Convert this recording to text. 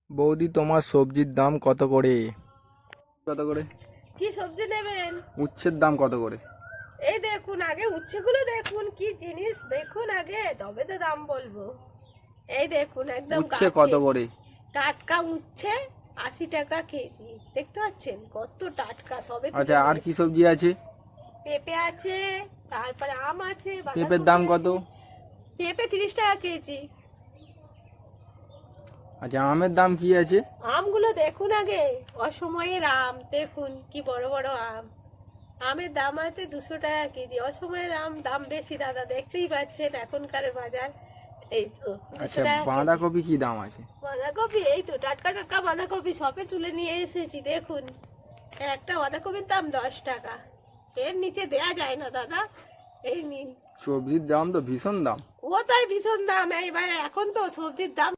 বৌদি, তোমার সবজির দাম কত করে? কত করে? কি সবজি নেবেন? উচ্ছের দাম কত করে? এই দেখুন, আগে উচ্ছেগুলো দেখুন, কি জিনিস দেখুন আগে, তবে তো দাম বলবো। এই দেখুন, একদম উচ্ছে কত করে? টাটকা উচ্ছে 80 টাকা কেজি। দেখতে পাচ্ছেন কত টাটকা, সবে তুলে আচ্ছা, আর নিয়ে কি এসেছি। সবজি আছে? পেঁপে আছে, তারপরে আম আছে, পেঁপের বাঁধাকপি দাম কত? আছে। পেঁপে 30 টাকা কেজি। আচ্ছা, আমের দাম কি আছে? আমগুলো দেখুন আগে, অসময়ের আম দেখুন কি বড় বড় আম। আমের দাম আছে 200 টাকা কেজি। অসময়ের আম দাম বেশি দাদা, দেখতেই পাচ্ছেন এখনকার বাজার। এই তো 200 আচ্ছা, টাকা কেজি। বাঁধাকপি কি দাম আছে? বাঁধাকপি এই তো টাটকা টাটকা বাঁধাকপি সবে তুলে নিয়ে এসেছি, দেখুন। একটা বাঁধাকপির দাম 10 টাকা। এর নিচে দেয়া যায় না দাদা। এই নিন। সবজির দাম তো ভীষণ দাম। ও তাই ভীষণ দাম। এইবারে এখন তো সবজির দাম